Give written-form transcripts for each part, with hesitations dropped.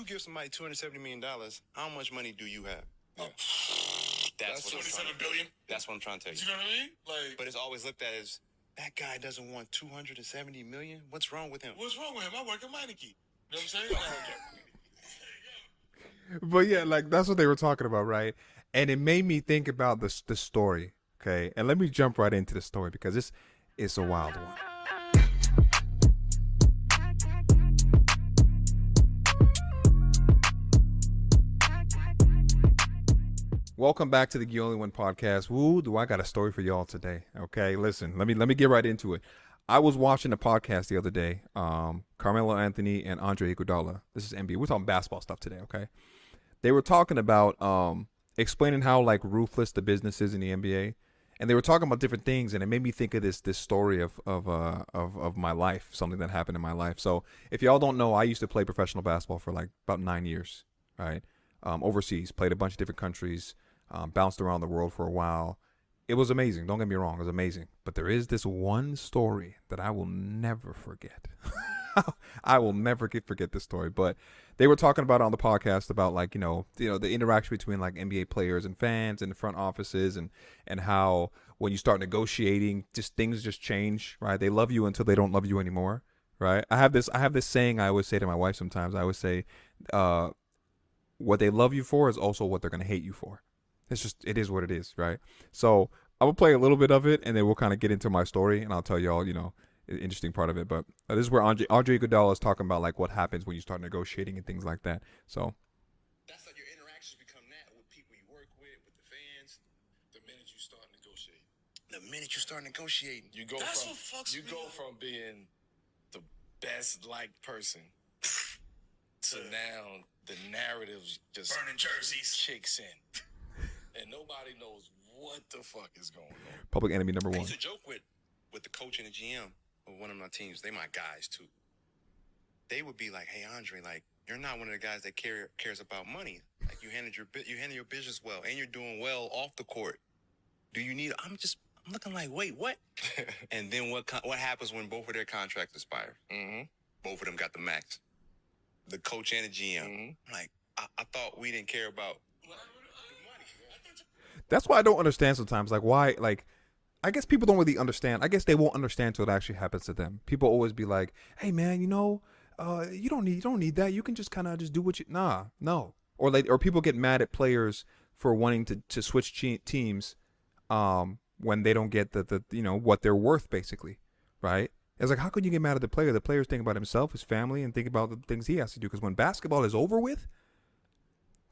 you give somebody $270 million, how much money do you have? Yeah. That's what $27 billion. That's what I'm trying to tell you. You know what I mean? Like, but it's always looked at as, that guy doesn't want $270 million? What's wrong with him? What's wrong with him? I work at Meineke. You know what I'm saying? But yeah, like that's what they were talking about, right? And it made me think about the story. Okay, and let me jump right into the story because it's a wild one. Welcome back to the You Only One podcast. Woo, do I got a story for y'all today? Okay, listen, let me get right into it. I was watching a podcast the other day. Carmelo Anthony and Andre Iguodala. This is NBA. We're talking basketball stuff today. Okay, they were talking about explaining how like ruthless the business is in the NBA, and they were talking about different things, and it made me think of this story of my life, something that happened in my life. So if y'all don't know, I used to play professional basketball for like about 9 years, right? Overseas, played a bunch of different countries, bounced around the world for a while. It was amazing. Don't get me wrong, it was amazing. But there is this one story that I will never forget. I will never forget this story. But they were talking about on the podcast about like, you know, the interaction between like NBA players and fans and the front offices and how when you start negotiating, just things just change, right? They love you until they don't love you anymore, right? I have this saying I always say to my wife sometimes. I always say, what they love you for is also what they're going to hate you for. It is what it is, right? So I will play a little bit of it, and then we'll kind of get into my story, and I'll tell you all, you know, the interesting part of it. But this is where Andre Iguodala is talking about like what happens when you start negotiating and things like that. So that's like your interactions become that with people you work with the fans. The minute you start negotiating, you go from being the best liked person to now the narratives just burning jerseys kicks in. And nobody knows what the fuck is going on. Public enemy number one. I used to joke with the coach and the GM of one of my teams. They my guys too. They would be like, "Hey Andre, like you're not one of the guys that cares about money. Like you handle your business well, and you're doing well off the court. Do you need?" I'm looking like, wait, what? And then what happens when both of their contracts expire? Mm-hmm. Both of them got the max. The coach and the GM. Mm-hmm. Like I thought we didn't care about. That's why I don't understand sometimes, like why, like, I guess people don't really understand. I guess they won't understand till it actually happens to them. People always be like, "Hey man, you know, you don't need that. You can just kind of just do what you." No. Or people get mad at players for wanting to switch teams, when they don't get the you know what they're worth basically, right? It's like, how could you get mad at the player? The player's thinking about himself, his family, and think about the things he has to do. Because when basketball is over with,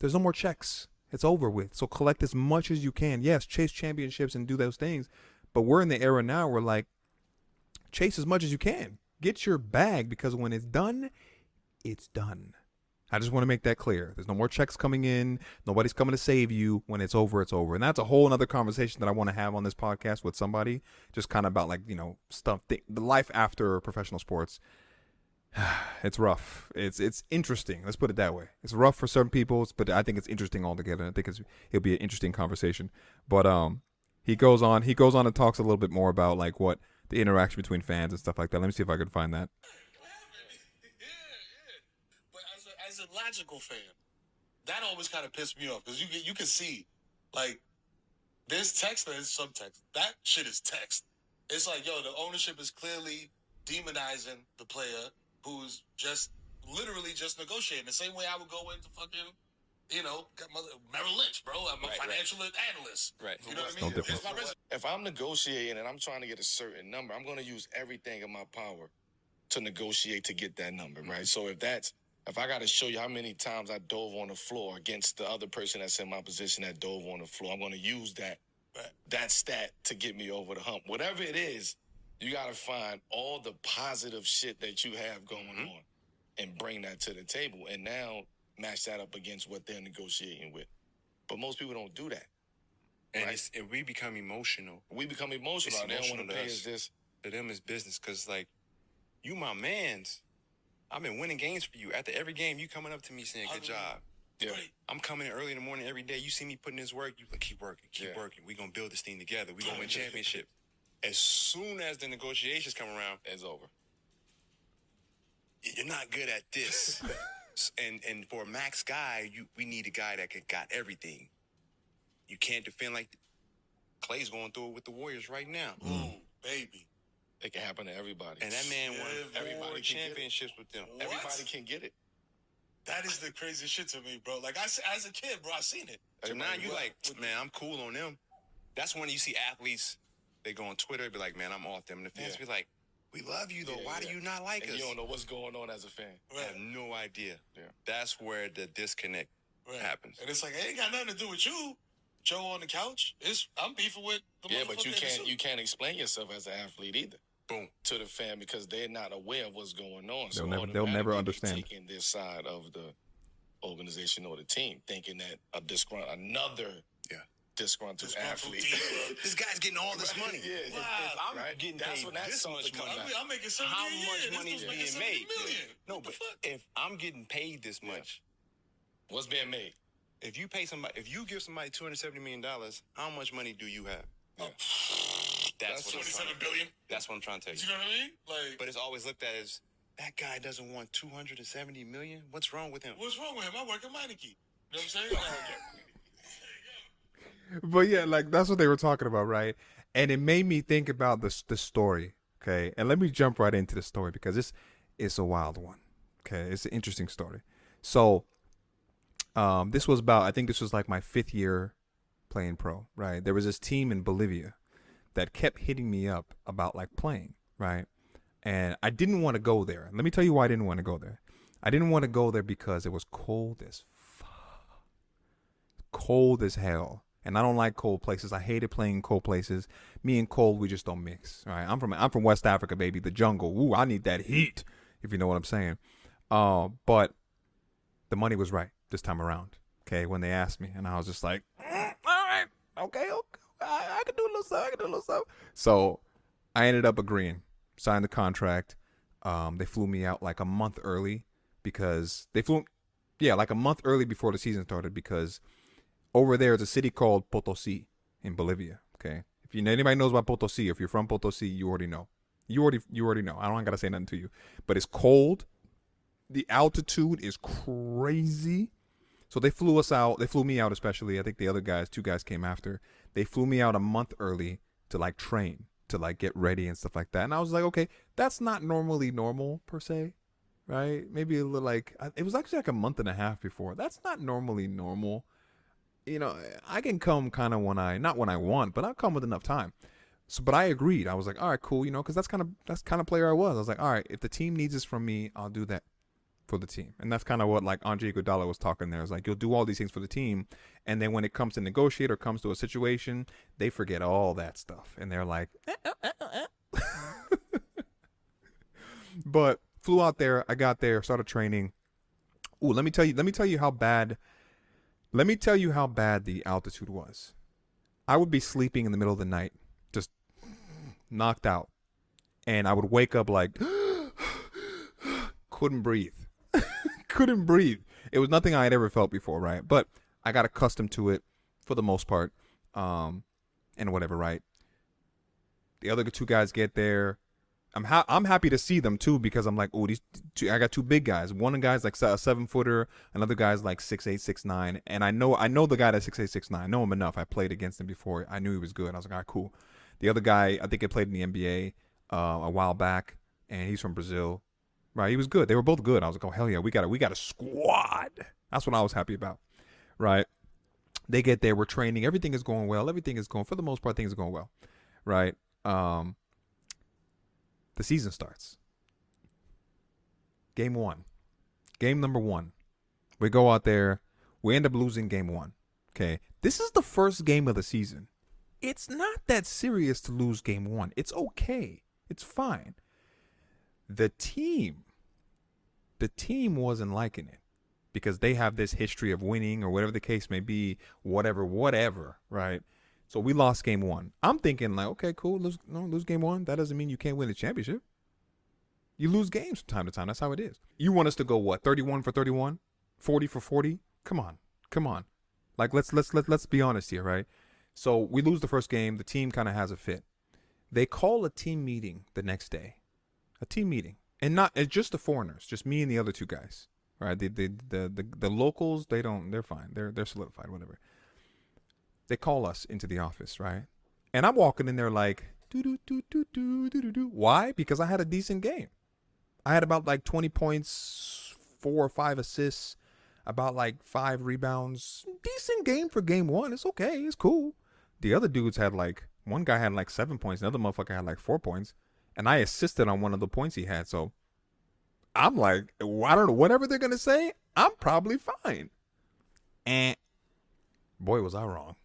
there's no more checks. It's over with. So collect as much as you can. Yes, chase championships and do those things. But we're in the era now where, like, chase as much as you can. Get your bag, because when it's done, it's done. I just want to make that clear. There's no more checks coming in. Nobody's coming to save you. When it's over, it's over. And that's a whole other conversation that I want to have on this podcast with somebody. Just kind of about, like, you know, stuff, the life after professional sports. It's rough. It's interesting. Let's put it that way. It's rough for some people, but I think it's interesting altogether. I think it'll be an interesting conversation. But he goes on and talks a little bit more about like what the interaction between fans and stuff like that. Let me see if I can find that. Yeah. But as a logical fan, that always kind of pissed me off because you can see like there's text and there's subtext. That shit is text. It's like, yo, the ownership is clearly demonizing the player who's just literally just negotiating. The same way I would go into fucking, you know, Merrill Lynch, bro. I'm a financial analyst. Right. You know what I mean? If I'm negotiating and I'm trying to get a certain number, I'm going to use everything in my power to negotiate to get that number, right? So if I got to show you how many times I dove on the floor against the other person that's in my position that dove on the floor, I'm going to use that stat to get me over the hump. Whatever it is, you got to find all the positive shit that you have going on and bring that to the table and now match that up against what they're negotiating with. But most people don't do that. And, right? and we become emotional. We become emotional. They don't want to pay us this. To them, it's business because, like, you my mans. I've been winning games for you. After every game, you coming up to me saying, good job. Yeah. I'm coming in early in the morning every day. You see me putting this work. You like, keep working. We're going to build this thing together. We're going to win championship. As soon as the negotiations come around, it's over. You're not good at this. And for a max guy, we need a guy that got everything. You can't defend like Clay's going through it with the Warriors right now. Ooh, baby. It can happen to everybody. And that man won everybody 4 can championships with them. What? Everybody can get it. That is the craziest shit to me, bro. Like, as a kid, bro, I seen it. So now you like, man, I'm cool on them. That's when you see athletes, they go on Twitter, be like, man, I'm off them. And the fans be like, we love you, though. Yeah, Why do you not like and us? you don't know what's going on as a fan. I have no idea. Yeah. That's where the disconnect happens. And it's like, it ain't got nothing to do with you, Joe on the couch. I'm beefing with the Yeah, but motherfucker you can't explain yourself as an athlete either. Boom. To the fan because they're not aware of what's going on. They'll never automatically understand. they're taking this side of the organization or the team, thinking that another disgruntled athlete. This guy's getting all this money. Yeah, Wow. If I'm right? getting That's paid when that this starts much to come money, back. I'm making 70 how a year. much This money is dude's being making 70 made? million. No, What the but fuck? if I'm getting paid this much, What's being made? if you pay somebody, if you give somebody $270 million, how much money do you have? Yeah. That's what I'm 27 trying to, billion. that's what I'm trying to tell you. You know what I mean? Like, But it's always looked at as that guy doesn't want 270 million. What's wrong with him? what's wrong with him? I work at Meineke. You know what I'm saying? But yeah, like that's what they were talking about, right? And it made me think about the story. Okay, and let me jump right into the story because it's a wild one. Okay, it's an interesting story. So, this was about, I think this was like my 5th year playing pro, right? There was this team in Bolivia that kept hitting me up about like playing, right? And I didn't want to go there. Let me tell you why I didn't want to go there. I didn't want to go there because it was cold as cold as hell. And I don't like cold places. I hated playing in cold places. Me and cold, we just don't mix. Right? I'm from West Africa, baby. The jungle. Ooh, I need that heat, if you know what I'm saying. But the money was right this time around. Okay, when they asked me, and I was just like, all right, okay, I can do a little something. So I ended up agreeing, signed the contract. They flew me out like a month early because like a month early before the season started because over there is a city called Potosi in Bolivia. Okay, if anybody knows about Potosi, if you're from Potosi, you already know. You already know. I don't gotta say nothing to you. But it's cold. The altitude is crazy. So they flew us out. They flew me out especially. I think the other guys, 2 guys came after. They flew me out a month early to like train, to like get ready and stuff like that. And I was like, okay, that's not normally normal per se, right? Maybe a little like, it was actually like a month and a half before. That's not normally normal. You know, I can come kind of not when I want, but I'll come with enough time. So, but I agreed. I was like, all right, cool. You know, because that's kind of player I was. I was like, all right, if the team needs this from me, I'll do that for the team. And that's kind of what like Andre Iguodala was talking there. It's like, you'll do all these things for the team. And then when it comes to negotiate or comes to a situation, they forget all that stuff. And they're like, But flew out there. I got there, started training. Ooh, let me tell you how bad the altitude was. I would be sleeping in the middle of the night, just knocked out. And I would wake up like, couldn't breathe. Couldn't breathe. It was nothing I had ever felt before, right? But I got accustomed to it for the most part. And whatever, right? The other 2 guys get there. I'm happy to see them too because I'm like, oh, I got 2 big guys. One guy's like a 7-footer, another guy's like 6'8", 6'9", and I know the guy that's 6'8", 6'9". I know him enough. I played against him before. I knew he was good. I was like, all right, cool. The other guy, I think he played in the NBA a while back, and he's from Brazil. Right, he was good. They were both good. I was like, oh hell yeah, we got a squad. That's what I was happy about. Right, they get there, we're training, everything is going well. For the most part, things are going well. Right. The season starts. Game number 1. We go out there. We end up losing game 1. Okay. This is the first game of the season. It's not that serious to lose game 1. It's okay. It's fine. The team wasn't liking it because they have this history of winning or whatever the case may be, whatever, right? So we lost game 1. I'm thinking like, okay, cool. Lose game 1. That doesn't mean you can't win the championship. You lose games from time to time. That's how it is. You want us to go what? 31 for 31, 40 for 40? Come on. Like let's be honest here, right? So we lose the first game. The team kind of has a fit. They call a team meeting the next day. A team meeting. And it's just the foreigners, just me and the other 2 guys. right? The locals, they're fine. They're solidified, whatever. They call us into the office, right? And I'm walking in there like, do. Why? Because I had a decent game. I had about like 20 points, 4 or 5 assists, about like 5 rebounds. Decent game for game one. It's okay. It's cool. The other dudes had like, one guy had like 7 points. Another motherfucker had like 4 points. And I assisted on one of the points he had. So I'm like, I don't know, whatever they're going to say, I'm probably fine. And boy, was I wrong.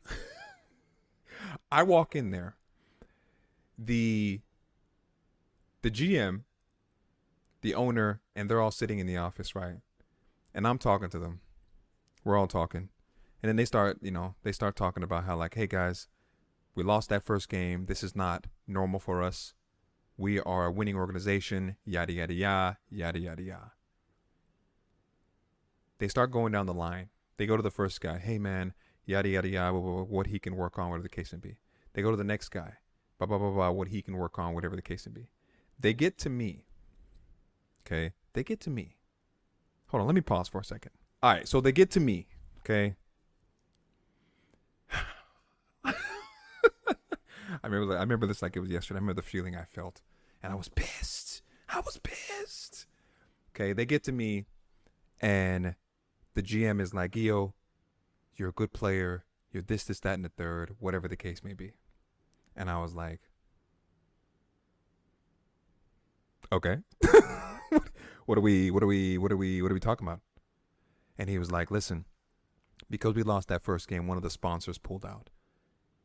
I walk in there. The GM, the owner, and they're all sitting in the office, right? And I'm talking to them. We're all talking. And then they start talking about how like, hey guys, we lost that first game. This is not normal for us. We are a winning organization, yada, yada, yada, yada, yada, yada. They start going down the line. They go to the first guy. Hey, man, yada, yada, yada, what he can work on, whatever the case may be. They go to the next guy. Blah, blah, blah, blah, what he can work on, whatever the case may be. They get to me. Okay? They get to me. Hold on, let me pause for a second. All right, so they get to me. Okay? I remember this like it was yesterday. I remember the feeling I felt. And I was pissed. Okay, they get to me. And the GM is like, Gio, you're a good player. You're this, that, and the third. Whatever the case may be. And I was like, okay. What are we talking about? And he was like, listen, because we lost that first game, one of the sponsors pulled out.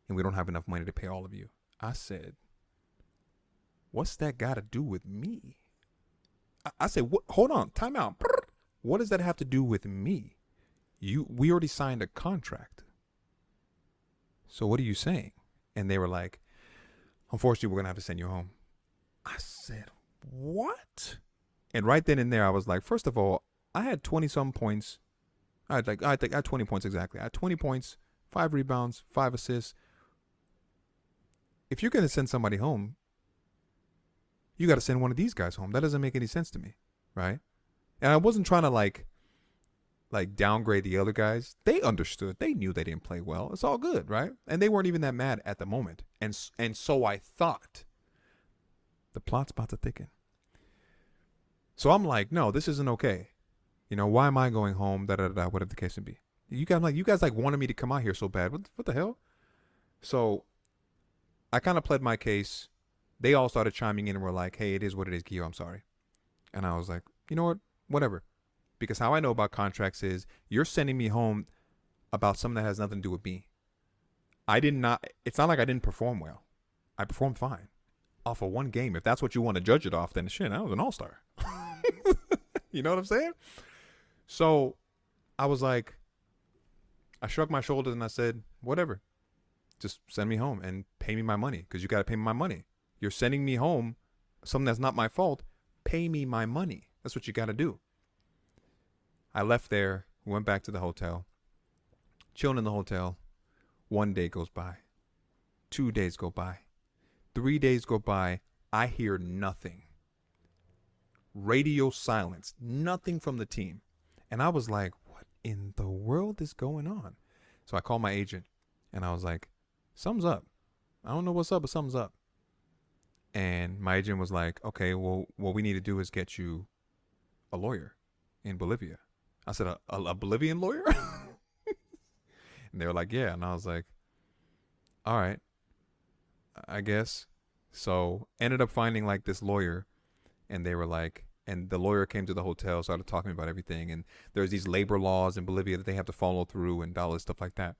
And we don't have enough money to pay all of you. I said, what's that got to do with me? I said, hold on, time out. What does that have to do with me? We already signed a contract. So what are you saying? And they were like, unfortunately, we're going to have to send you home. I said, what? And right then and there, I was like, first of all, I had 20-some points. I had 20 points exactly. I had 20 points, 5 rebounds, 5 assists. If you're going to send somebody home, you got to send one of these guys home. That doesn't make any sense to me, right? And I wasn't trying to like downgrade the other guys. They understood. They knew they didn't play well. It's all good, right? And they weren't even that mad at the moment. And so I thought the plot's about to thicken. So I'm like, no, this isn't okay. You know, why am I going home? Whatever the case may be. You guys wanted me to come out here so bad. What the hell? So I kind of pled my case. They all started chiming in and were like, hey, it is what it is, Gio. I'm sorry. And I was like, you know what? Whatever. Because how I know about contracts is you're sending me home about something that has nothing to do with me. It's not like I didn't perform well. I performed fine. Off of one game. If that's what you want to judge it off, then shit, I was an all-star. You know what I'm saying? So I was like, I shrugged my shoulders and I said, whatever. Just send me home and pay me my money because you got to pay me my money. You're sending me home something that's not my fault. Pay me my money. That's what you got to do. I left there, went back to the hotel, chilling in the hotel. 1 day goes by. 2 days go by. 3 days go by. I hear nothing. Radio silence. Nothing from the team. And I was like, what in the world is going on? So I called my agent and I was like, something's up. I don't know what's up, but something's up. And my agent was like, okay, well, what we need to do is get you a lawyer in Bolivia. I said, a Bolivian lawyer? And they were like, yeah. And I was like, all right, I guess. So ended up finding like this lawyer. And they were like, and the lawyer came to the hotel, started talking about everything. And there's these labor laws in Bolivia that they have to follow through and all this stuff like that.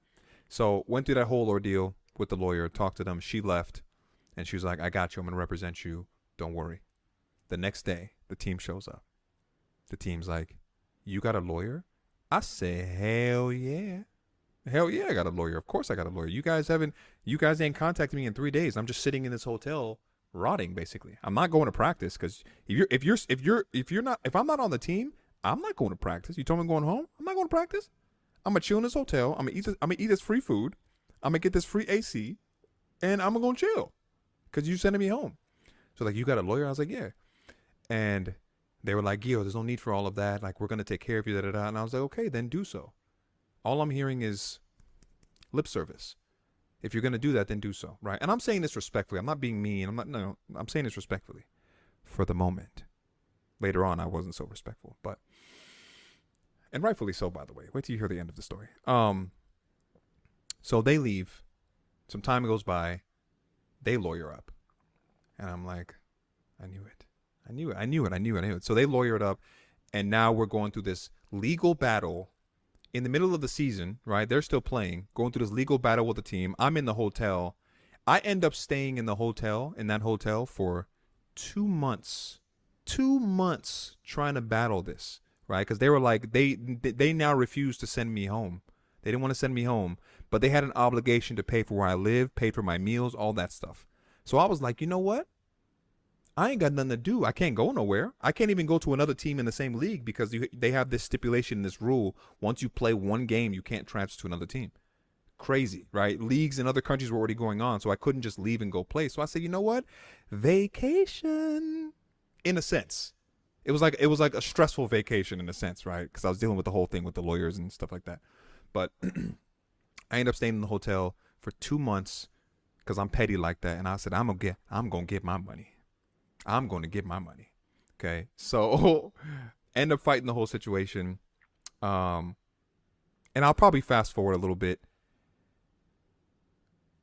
So went through that whole ordeal with the lawyer, talked to them. She left. And she was like, I got you. I'm going to represent you. Don't worry. The next day, the team shows up. The team's like, you got a lawyer? I said, hell yeah. Hell yeah, I got a lawyer. Of course I got a lawyer. You guys ain't contacted me in 3 days. I'm just sitting in this hotel rotting, basically. I'm not going to practice because if I'm not on the team, I'm not going to practice. You told me I'm going home? I'm not going to practice. I'm going to chill in this hotel. I'm going to eat this free food. I'm going to get this free AC. And I'm going to chill. Because you sending me home. So like, you got a lawyer? I was like, yeah. And They were like, "Yo, there's no need for all of that. Like, we're gonna take care of you." Da da da. And I was like, "Okay, then do so." All I'm hearing is lip service. If you're gonna do that, then do so, right? And I'm saying this respectfully. I'm not being mean. I'm saying this respectfully. For the moment. Later on, I wasn't so respectful, and rightfully so, by the way. Wait till you hear the end of the story. So they leave. Some time goes by. They lawyer up, and I'm like, I knew it. So they lawyered up, and now we're going through this legal battle in the middle of the season, right? They're still playing, going through this legal battle with the team. I'm in the hotel. I end up staying in that hotel for 2 months. 2 months trying to battle this, right? Because they were like, they now refuse to send me home. They didn't want to send me home, but they had an obligation to pay for where I live, pay for my meals, all that stuff. So I was like, you know what? I ain't got nothing to do. I can't go nowhere. I can't even go to another team in the same league because they have this stipulation, this rule. Once you play one game, you can't transfer to another team. Crazy, right? Leagues in other countries were already going on, so I couldn't just leave and go play. So I said, you know what? Vacation. In a sense, it was like a stressful vacation in a sense, right? Because I was dealing with the whole thing with the lawyers and stuff like that. But I ended up staying in the hotel for 2 months because I'm petty like that, and I said I'm gonna get my money. I'm going to get my money. Okay, so end up fighting the whole situation, and I'll probably fast forward a little bit.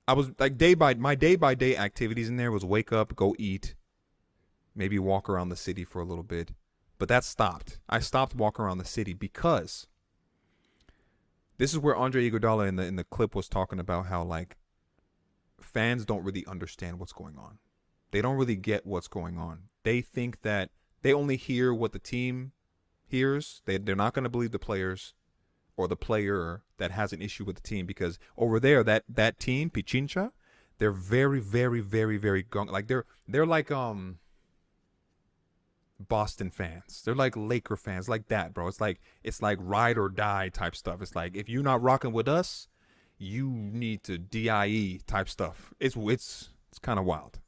I was like my day by day activities in there was wake up, go eat. Maybe walk around the city for a little bit. But that stopped. I stopped walking around the city because this is where Andre Iguodala in the clip was talking about how, like, fans don't really understand what's going on. They don't really get what's going on. They think that they only hear what the team hears. They're not going to believe the players or the player that has an issue with the team, because over there, that team, Pichincha, they're very, very, very, very like they're like Boston fans. They're like Laker fans, like that, bro. It's like ride or die type stuff. It's like, if you're not rocking with us, you need to DIE type stuff. It's kind of wild.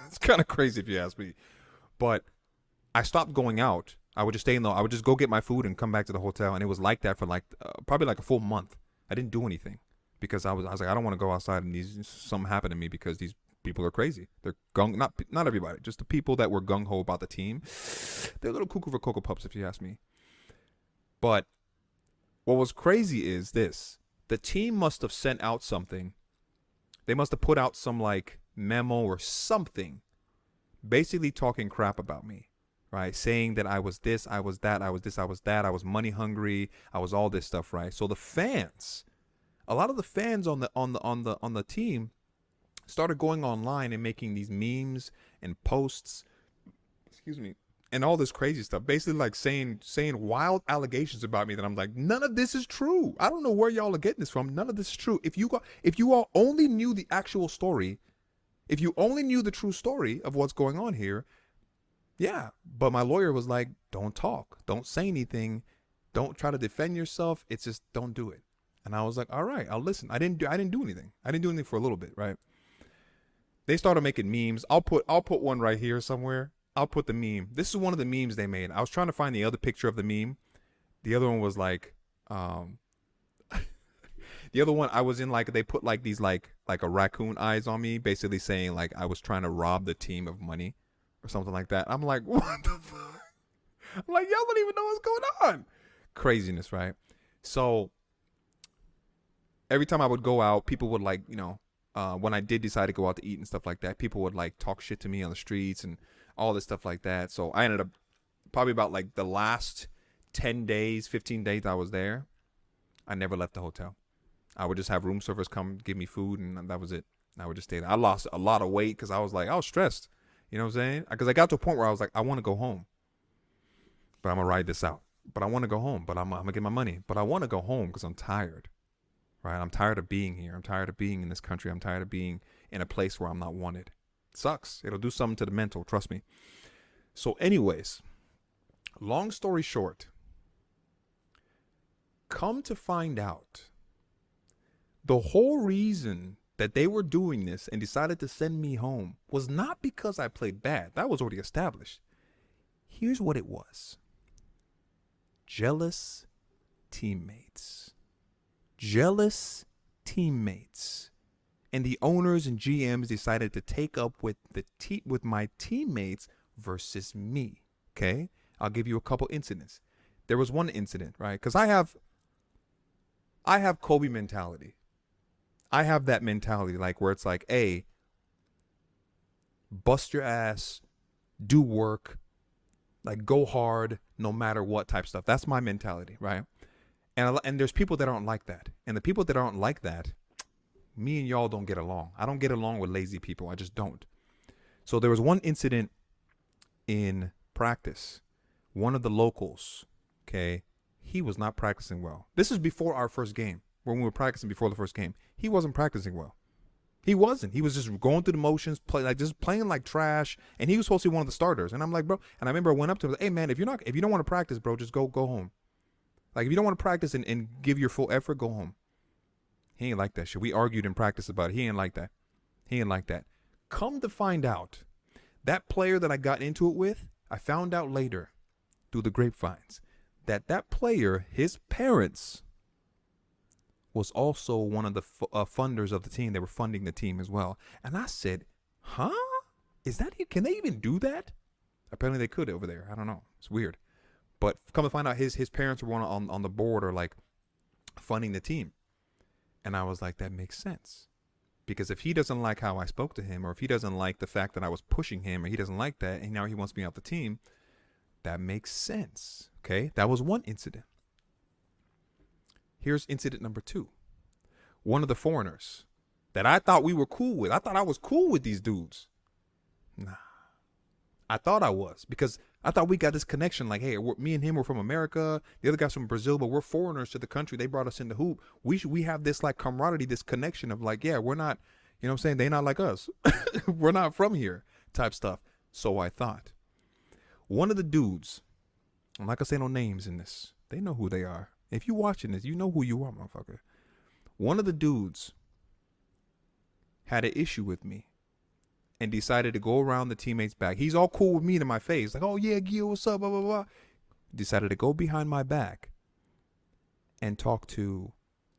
It's kind of crazy if you ask me. But I stopped going out. I would just I would just go get my food and come back to the hotel, and it was like that for probably like a full month. I didn't do anything because I was like, I don't want to go outside and something happened to me because these people are crazy. They're not everybody, just the people that were gung ho about the team. They're a little cuckoo for Cocoa Puffs, if you ask me. But what was crazy is this: the team must have sent out something. They must have put out some like memo or something, basically talking crap about me, right? Saying that I was this, I was that, I was this, I was that, I was money hungry, I was all this stuff, right? So the fans, a lot of the fans on the team started going online and making these memes and posts, and all this crazy stuff, basically like saying wild allegations about me that I'm like, none of this is true. I don't know where y'all are getting this from. None of this is true. If you all only knew the actual story, if you only knew the true story of what's going on here, yeah. But my lawyer was like, don't talk, don't say anything, don't try to defend yourself. It's just, don't do it. And I was like, all right, I'll listen. I didn't do anything. I didn't do anything for a little bit, right? They started making memes. I'll put one right here somewhere. I'll put the meme. This is one of the memes they made. I was trying to find the other picture of the meme. The other one was like, the other one I was in, like, they put like these like a raccoon eyes on me, basically saying like I was trying to rob the team of money or something like that. I'm like, what the fuck? I'm like, y'all don't even know what's going on. Craziness, right? So every time I would go out, people would like, when I did decide to go out to eat and stuff like that, people would like talk shit to me on the streets and all this stuff like that. So I ended up probably about like the last 10 days, 15 days I was there, I never left the hotel. I would just have room service come give me food, and that was it. I would just stay there. I lost a lot of weight because I was stressed. You know what I'm saying? Because I got to a point where I was like, I want to go home, but I'm going to ride this out. But I want to go home, but I'm going to get my money. But I want to go home because I'm tired, right? I'm tired of being here. I'm tired of being in this country. I'm tired of being in a place where I'm not wanted. It sucks. It'll do something to the mental. Trust me. So anyways, long story short, come to find out, the whole reason that they were doing this and decided to send me home was not because I played bad. That was already established. Here's what it was. Jealous teammates. Jealous teammates. And the owners and GMs decided to take up with with my teammates versus me. Okay? I'll give you a couple incidents. There was one incident, right? Because I have Kobe mentality. I have that mentality, like where it's like, hey, bust your ass, do work, like go hard, no matter what type stuff. That's my mentality, right? And there's people that aren't like that. And the people that aren't like that, me and y'all don't get along. I don't get along with lazy people. I just don't. So there was one incident in practice. One of the locals, okay, he was not practicing well. This is before our first game, when we were practicing before the first game. He wasn't practicing well. He wasn't. He was just going through the motions, just playing like trash. And he was supposed to be one of the starters. And I'm like, bro. And I remember I went up to him, like, hey man, if you don't want to practice, bro, just go home. Like if you don't want to practice and give your full effort, go home. He ain't like that shit. We argued in practice about it. He ain't like that. He ain't like that. Come to find out, that player that I got into it with, I found out later through the grapevines that player, his parents, was also one of the funders of the team. They were funding the team as well. And I said, huh? Is that, can they even do that? Apparently they could over there. I don't know. It's weird. But come to find out, his parents were on the board or like funding the team. And I was like, that makes sense. Because if he doesn't like how I spoke to him, or if he doesn't like the fact that I was pushing him, or he doesn't like that, and now he wants me off the team, that makes sense. Okay? That was one incident. Here's incident number 2. One of the foreigners that I thought we were cool with. I thought I was cool with these dudes. Nah. I thought I was, because I thought we got this connection. Like, hey, me and him were from America. The other guy's from Brazil, but we're foreigners to the country. They brought us in the hoop. We have this like camaraderie, this connection of like, yeah, we're not, you know what I'm saying? They're not like us. We're not from here type stuff. So I thought. One of the dudes, I'm not going to say no names in this. They know who they are. If you watching this, you know who you are, motherfucker. One of the dudes had an issue with me and decided to go around the teammate's back. He's all cool with me to my face. Like, oh, yeah, Gio, what's up, blah, blah, blah. Decided to go behind my back and talk to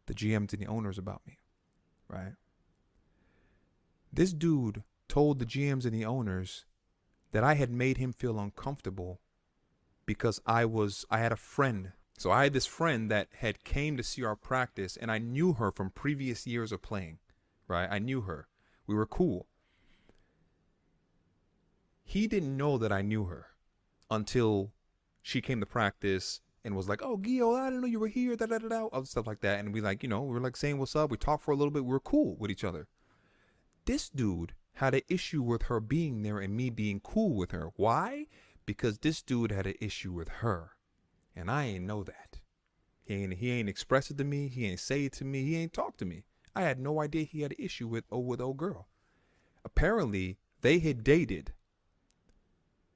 the GMs and the owners about me, right? This dude told the GMs and the owners that I had made him feel uncomfortable because I had a friend. So I had this friend that had came to see our practice, and I knew her from previous years of playing, right? I knew her. We were cool. He didn't know that I knew her until she came to practice and was like, oh, Gio, I didn't know you were here, other stuff like that. And we like, we were like saying what's up. We talked for a little bit. We were cool with each other. This dude had an issue with her being there and me being cool with her. Why? Because this dude had an issue with her. And I ain't know that. He ain't express it to me. He ain't say it to me. He ain't talk to me. I had no idea he had an issue with old girl. Apparently, they had dated.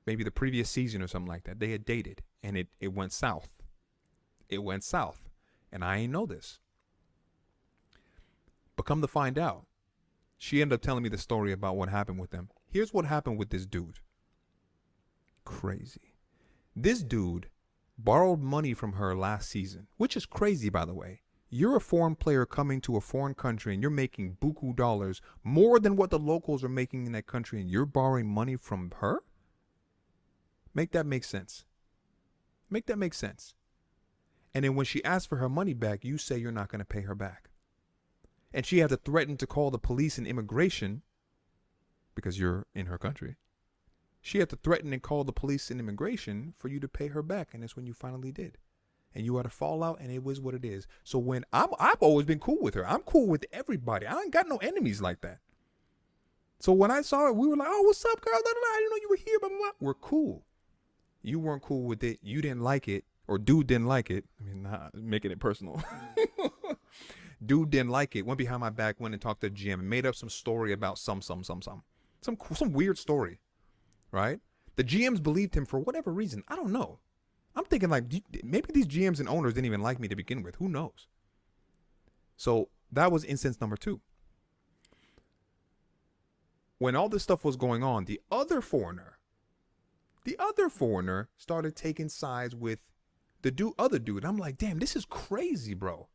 Maybe the previous season or something like that. They had dated. And it went south. It went south. And I ain't know this. But come to find out, she ended up telling me the story about what happened with them. Here's what happened with this dude. Crazy. This dude borrowed money from her last season, which is crazy, by the way. You're a foreign player coming to a foreign country and you're making buku dollars, more than what the locals are making in that country, and you're borrowing money from her? Make that make sense. Make that make sense. And then when she asks for her money back, you say you're not going to pay her back. And she had to threaten to call the police and immigration because you're in her country. She had to threaten and call the police and immigration for you to pay her back. And that's when you finally did. And you had a fallout, and it was what it is. So when I've always been cool with her. I'm cool with everybody. I ain't got no enemies like that. So when I saw her, we were like, oh, what's up, girl? I didn't know you were here, blah, blah, blah. We're cool. You weren't cool with it. You didn't like it. Or dude didn't like it. I mean, not making it personal. Dude didn't like it. Went behind my back, went and talked to Jim, and made up some story about some weird story, right? The GMs believed him for whatever reason. I don't know. I'm thinking like maybe these GMs and owners didn't even like me to begin with. Who knows? So that was instance number 2. When all this stuff was going on, the other foreigner the other foreigner started taking sides with the other dude. I'm like, damn, this is crazy, bro.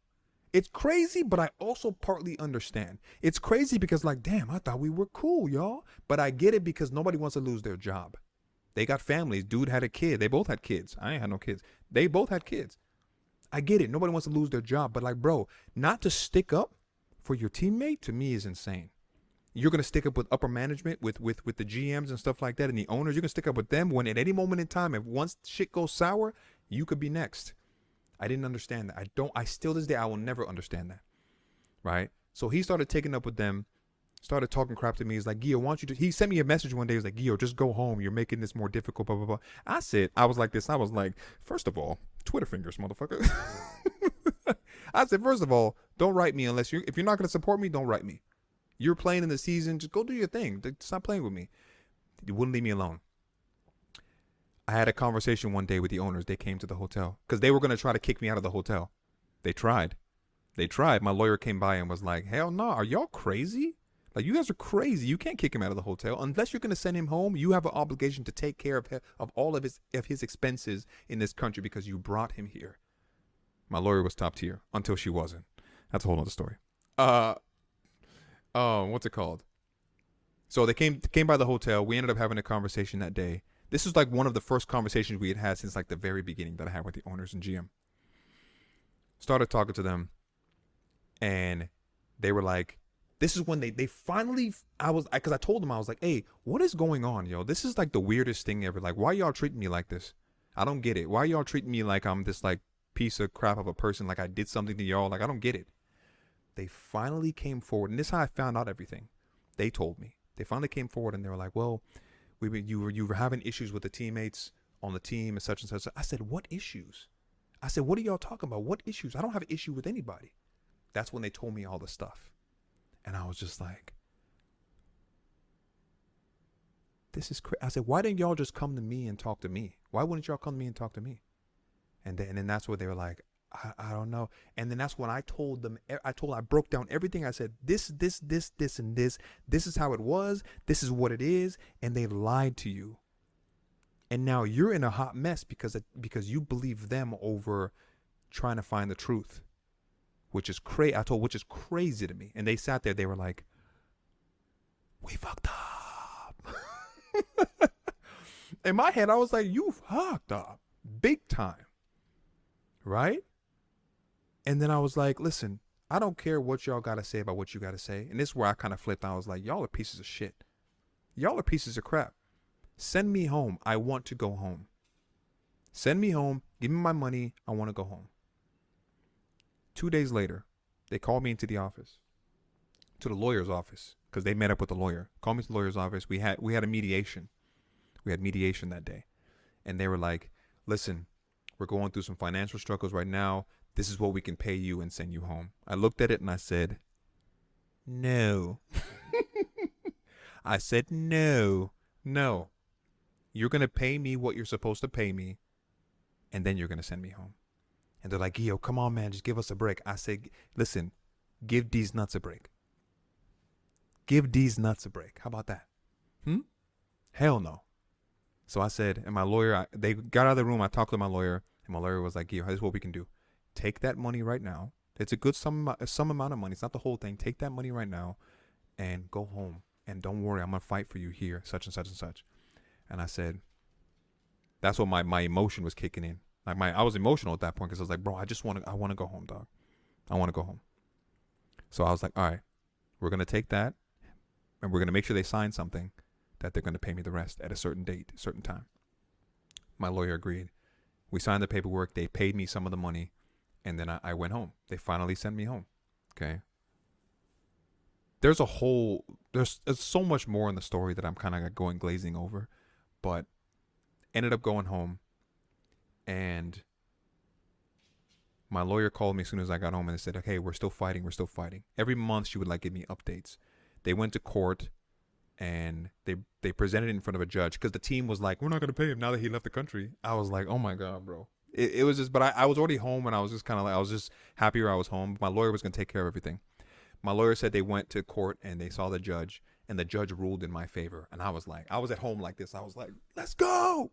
It's crazy, but I also partly understand. It's crazy because, like, damn, I thought we were cool, y'all. But I get it because nobody wants to lose their job. They got families. Dude had a kid. They both had kids. I ain't had no kids. They both had kids. I get it. Nobody wants to lose their job. But, like, bro, not to stick up for your teammate, to me, is insane. You're going to stick up with upper management, with the GMs and stuff like that, and the owners. You're going to stick up with them when at any moment in time, if once shit goes sour, you could be next. I didn't understand that. I still this day, I will never understand that. Right? So he started taking up with them, started talking crap to me. He's like, Gio, why don't you he sent me a message one day. He was like, Gio, just go home. You're making this more difficult, blah, blah, blah. I was like this. I was like, first of all, Twitter fingers, motherfucker. I said, first of all, don't write me if you're not going to support me, don't write me. You're playing in the season. Just go do your thing. Stop playing with me. You wouldn't leave me alone. I had a conversation one day with the owners. They came to the hotel because they were going to try to kick me out of the hotel. They tried. My lawyer came by and was like, hell no, are y'all crazy? Like, you guys are crazy. You can't kick him out of the hotel. Unless you're going to send him home, you have an obligation to take care of all of his expenses in this country because you brought him here. My lawyer was top tier until she wasn't. That's a whole other story. What's it called? So they came by the hotel. We ended up having a conversation that day. This is like one of the first conversations we had since like the very beginning that I had with the owners and GM. Started talking to them, and they were like, this is when they finally, because I told them, I was like, hey, what is going on, yo? This is like the weirdest thing ever. Like, why y'all treating me like this? I don't get it. Why y'all treating me like I'm this like piece of crap of a person? Like I did something to y'all? Like, I don't get it. They finally came forward, and this is how I found out everything. They told me. They finally came forward, and they were like, well, you were having issues with the teammates on the team and such and such. I said, what issues? I said, what are y'all talking about? What issues? I don't have an issue with anybody. That's when they told me all the stuff. And I was just like, this is crazy. I said, why didn't y'all just come to me and talk to me? Why wouldn't y'all come to me and talk to me? And then that's where they were like, I don't know. And then that's when I told them, I broke down everything. I said, this, and this. This is how it was. This is what it is. And they lied to you. And now you're in a hot mess because you believe them over trying to find the truth, which is crazy. Which is crazy to me. And they sat there. They were like, we fucked up. In my head, I was like, you fucked up big time. Right? And then I was like, listen, I don't care what y'all got to say about what you got to say. And this is where I kind of flipped. I was like, y'all are pieces of shit. Y'all are pieces of crap. Send me home. I want to go home. Send me home. Give me my money. I want to go home. 2 days later, they called me into the office, to the lawyer's office, because they met up with the lawyer. Called me to the lawyer's office. We had a mediation. We had mediation that day. And they were like, listen, we're going through some financial struggles right now. This is what we can pay you and send you home. I looked at it and I said, no. I said, no. You're going to pay me what you're supposed to pay me, and then you're going to send me home. And they're like, Gio, come on, man, just give us a break. I said, listen, give these nuts a break. Give these nuts a break. How about that? Hell no. So I said, and my lawyer, they got out of the room. I talked to my lawyer, and my lawyer was like, Gio, this is what we can do. Take that money right now. It's a good some amount of money. It's not the whole thing. Take that money right now and go home. And don't worry, I'm going to fight for you here, such and such and such. And I said, that's what my emotion was kicking in. Like I was emotional at that point because I was like, bro, I want to go home, dog. I want to go home. So I was like, all right, we're going to take that and we're going to make sure they sign something that they're going to pay me the rest at a certain date, a certain time. My lawyer agreed. We signed the paperwork. They paid me some of the money. And then I went home. They finally sent me home. Okay. There's so much more in the story that I'm kind of going glazing over, but ended up going home, and my lawyer called me as soon as I got home and they said, okay, we're still fighting. Every month she would like give me updates. They went to court and they presented it in front of a judge because the team was like, we're not going to pay him now that he left the country. I was like, oh my God, bro. It was just, but I was already home and I was just kind of like, I was just happier I was home. My lawyer was going to take care of everything. My lawyer said they went to court and they saw the judge and the judge ruled in my favor. And I was at home like this. I was like, let's go.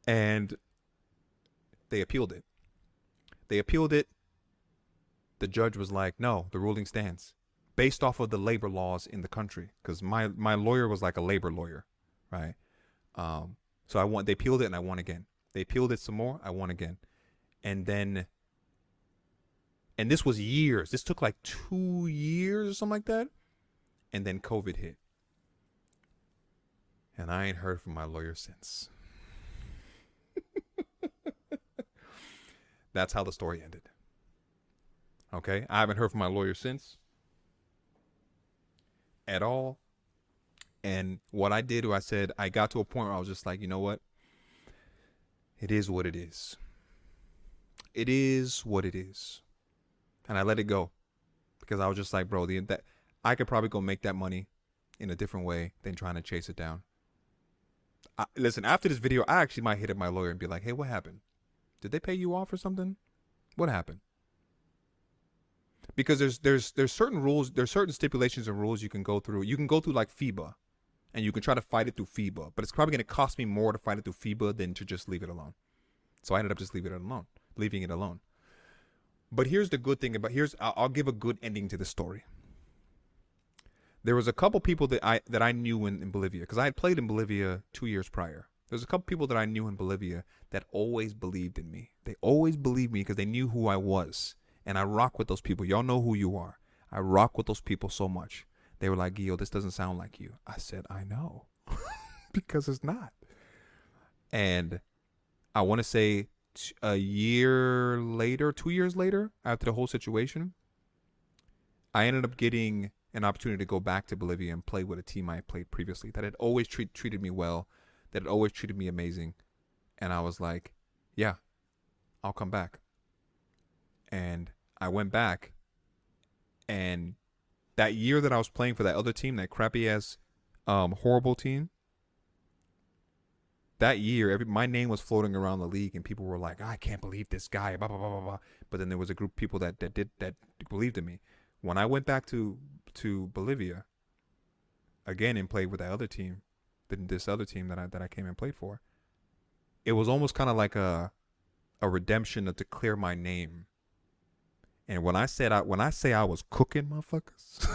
And they appealed it. The judge was like, no, the ruling stands based off of the labor laws in the country. Because my lawyer was like a labor lawyer, right? So they appealed it and I won again. They appealed it some more. I won again. And this was years. This took like 2 years or something like that. And then COVID hit. And I ain't heard from my lawyer since. That's how the story ended. Okay? I haven't heard from my lawyer since. At all. And what I did, I said, I got to a point where I was just like, you know what? It is what it is. It is what it is. And I let it go. Because I was just like, bro, that I could probably go make that money in a different way than trying to chase it down. Listen, after this video, I actually might hit up my lawyer and be like, hey, what happened? Did they pay you off or something? What happened? Because there's certain rules, there's certain stipulations and rules you can go through. You can go through like FIBA, and you can try to fight it through FIBA, but it's probably going to cost me more to fight it through FIBA than to just leave it alone. So I ended up just leaving it alone. But here's the good thing I'll give a good ending to the story. There was a couple people that I knew in Bolivia, because I had played in Bolivia 2 years prior. There's a couple people that I knew in Bolivia that always believed in me. They always believed me because they knew who I was. And I rock with those people. Y'all know who you are. I rock with those people so much. They were like, Gio, this doesn't sound like you. I said, I know. Because it's not. And I want to say 2 years later, after the whole situation, I ended up getting an opportunity to go back to Bolivia and play with a team I had played previously that had always treated me well, that had always treated me amazing. And I was like, yeah, I'll come back. And I went back, and that year that I was playing for that other team, that crappy ass, horrible team, that year, my name was floating around the league, and people were like, I can't believe this guy, blah, blah, blah, blah, blah. But then there was a group of people that believed in me. When I went back to Bolivia again and played with that other team, this other team that I came and played for, it was almost kind of like a redemption to clear my name. And when I say I was cooking motherfuckers,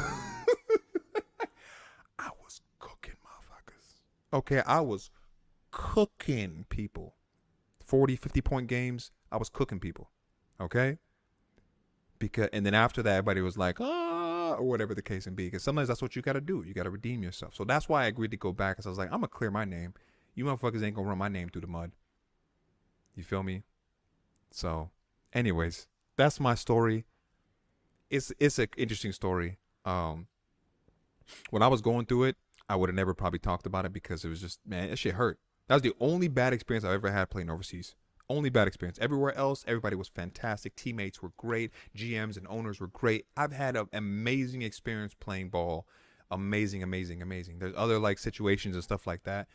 I was cooking motherfuckers. Okay, I was cooking people. 40, 50-point games, I was cooking people. Okay? And then after that, everybody was like, or whatever the case may be. Because sometimes that's what you got to do. You got to redeem yourself. So that's why I agreed to go back. Because I was like, I'm going to clear my name. You motherfuckers ain't going to run my name through the mud. You feel me? So, anyways, that's my story. It's an interesting story. When I was going through it, I would have never probably talked about it because it was just, man, that shit hurt. That was the only bad experience I've ever had playing overseas. Only bad experience. Everywhere else, everybody was fantastic. Teammates were great. GMs and owners were great. I've had an amazing experience playing ball. Amazing, amazing, amazing. There's other like situations and stuff like that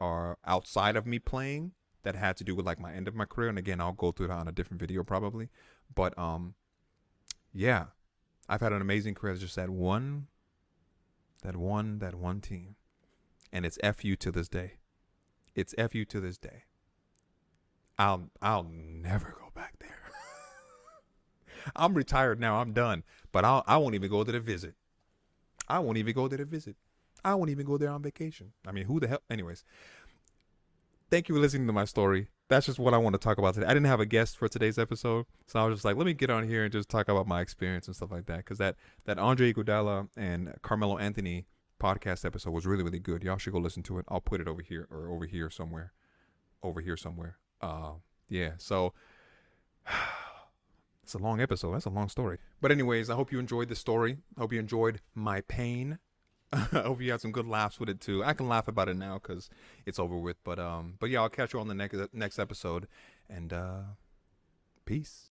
are outside of me playing that had to do with like my end of my career. And again, I'll go through that on a different video probably. But yeah, I've had an amazing career. It's just that one team. And it's FU to this day. It's FU to this day. I'll never go back there. I'm retired now. I'm done. But I won't even go there to visit. I won't even go there on vacation. I mean, who the hell? Anyways, thank you for listening to my story. That's just what I want to talk about today. I didn't have a guest for today's episode, so I was just like, let me get on here and just talk about my experience and stuff like that. Because that Andre Iguodala and Carmelo Anthony podcast episode was really, really good. Y'all should go listen to it. I'll put it over here or over here somewhere. Yeah, so it's a long episode. That's a long story. But anyways, I hope you enjoyed the story. I hope you enjoyed my pain. I hope you had some good laughs with it too. I can laugh about it now because it's over with. But yeah, I'll catch you on the next episode. And peace.